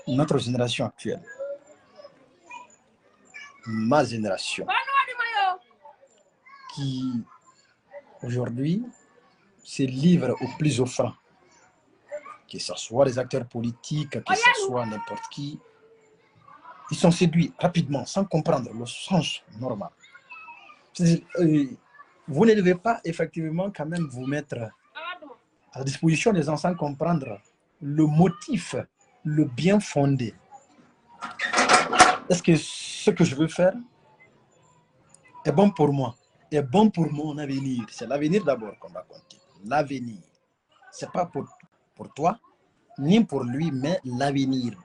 notre génération actuelle, ma génération, qui aujourd'hui se livre au plus offrant, que ce soit les acteurs politiques, que ce soit n'importe qui, ils sont séduits rapidement, sans comprendre le sens normal. Vous ne devez pas effectivement quand même vous mettre à la disposition des gens sans comprendre le motif, le bien fondé. Est-ce que ce que je veux faire est bon pour moi, est bon pour mon avenir? C'est l'avenir d'abord qu'on va compter. L'avenir. Ce n'est pas pour toi, ni pour lui, mais l'avenir,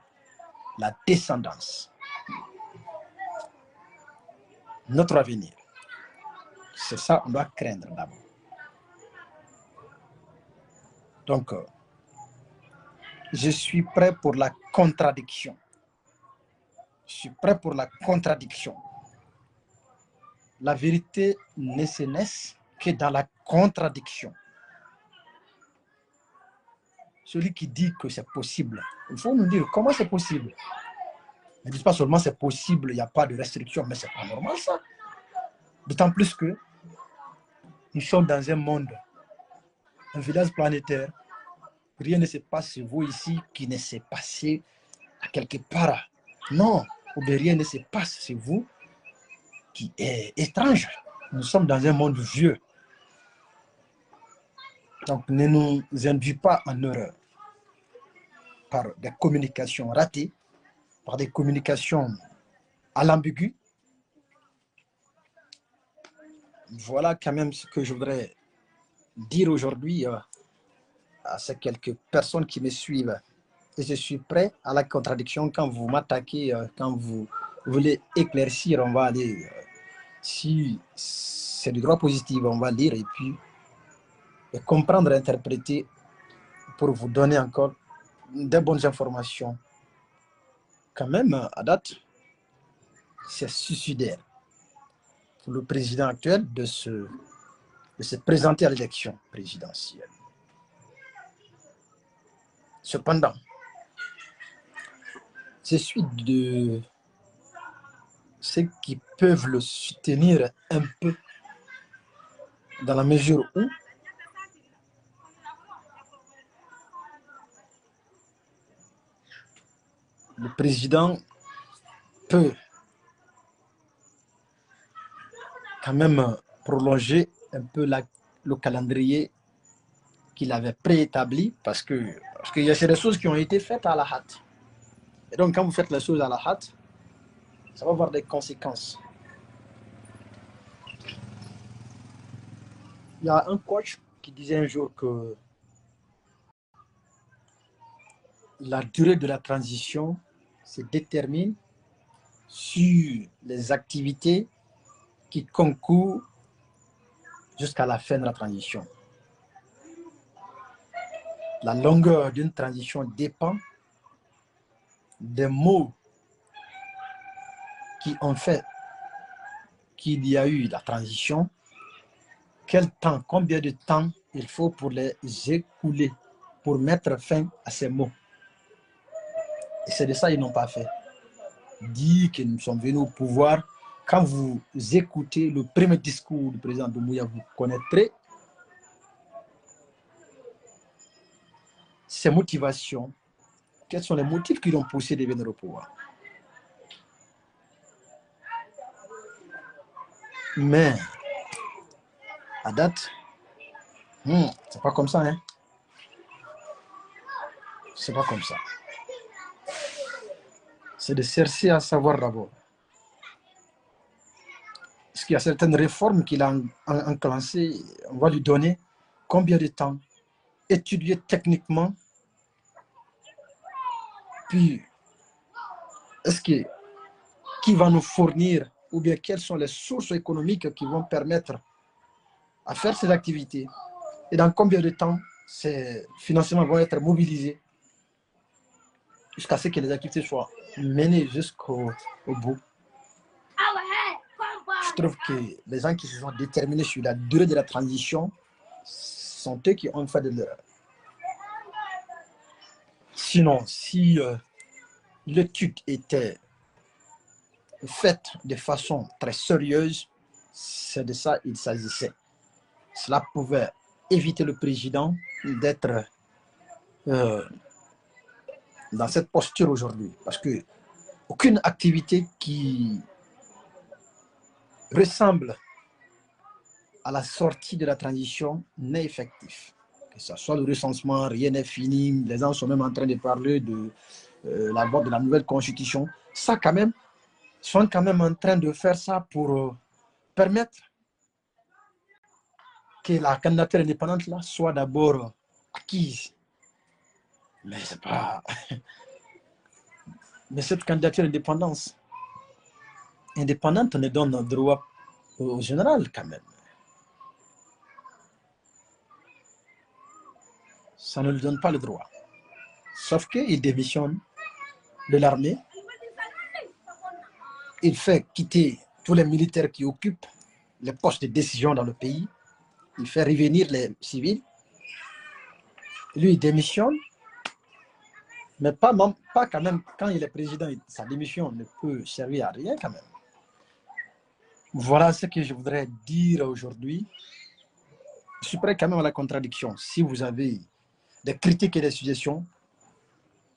la descendance. Notre avenir. C'est ça qu'on doit craindre d'abord. Donc, je suis prêt pour la contradiction. Je suis prêt pour la contradiction. La vérité ne se naît que dans la contradiction. Celui qui dit que c'est possible, il faut nous dire comment c'est possible. Ne dis pas seulement c'est possible, il n'y a pas de restriction, mais c'est pas normal ça. D'autant plus que nous sommes dans un monde, un village planétaire. Rien ne se passe chez vous ici qui ne s'est passé à quelque part. Non, ou bien rien ne se passe chez vous qui est étrange. Nous sommes dans un monde vieux. Donc ne nous induis pas en erreur par des communications ratées, par des communications à l'ambigu. Voilà quand même ce que je voudrais dire aujourd'hui à ces quelques personnes qui me suivent. Et je suis prêt à la contradiction quand vous m'attaquez, quand vous voulez éclaircir, on va aller, si c'est du droit positif, on va lire et puis comprendre, interpréter pour vous donner encore des bonnes informations. Quand même, à date, c'est suicidaire pour le président actuel de se présenter à l'élection présidentielle. Cependant, je suis de ceux qui peuvent le soutenir un peu dans la mesure où le président peut quand même prolonger un peu le calendrier qu'il avait préétabli parce qu'il y a des choses qui ont été faites à la hâte. Et donc, quand vous faites les choses à la hâte, ça va avoir des conséquences. Il y a un coach qui disait un jour que la durée de la transition se détermine sur les activités qui concourent jusqu'à la fin de la transition. La longueur d'une transition dépend des mots qui ont fait qu'il y a eu la transition, quel temps, combien de temps il faut pour les écouler, pour mettre fin à ces mots. Et c'est de ça qu'ils n'ont pas fait. Dire que nous sommes venus au pouvoir, quand vous écoutez le premier discours du président Doumbouya, vous connaîtrez ses motivations. Quels sont les motifs qui l'ont poussé à venir au pouvoir? Mais, à date, c'est pas comme ça, hein? C'est pas comme ça. C'est de chercher à savoir d'abord. Est-ce qu'il y a certaines réformes qu'il a enclenchées? On va lui donner combien de temps? Étudier techniquement. Puis, est-ce que qui va nous fournir ou bien quelles sont les sources économiques qui vont permettre à faire ces activités? Et dans combien de temps ces financements vont être mobilisés jusqu'à ce que les activités soient menées jusqu'au bout? Je trouve que les gens qui se sont déterminés sur la durée de la transition sont eux qui ont fait de l'erreur. Sinon, si l'étude était faite de façon très sérieuse, c'est de ça qu'il s'agissait. Cela pouvait éviter le président d'être dans cette posture aujourd'hui. Parce que aucune activité qui ressemble à la sortie de la transition n'est effective. Que ce soit le recensement, rien n'est fini. Les gens sont même en train de parler de la vote de la nouvelle constitution. Ça, quand même, sont quand même en train de faire ça pour permettre que la candidature indépendante là soit d'abord acquise. Mais c'est pas. Mais cette candidature indépendante ne donne droit au général quand même. Ça ne lui donne pas le droit. Sauf qu'il démissionne de l'armée. Il fait quitter tous les militaires qui occupent les postes de décision dans le pays. Il fait revenir les civils. Lui, il démissionne. Mais pas quand même, quand il est président, sa démission ne peut servir à rien quand même. Voilà ce que je voudrais dire aujourd'hui. Je suis prêt quand même à la contradiction. Si vous avez des critiques et des suggestions,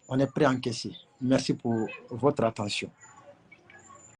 on est prêt à encaisser. Merci pour votre attention.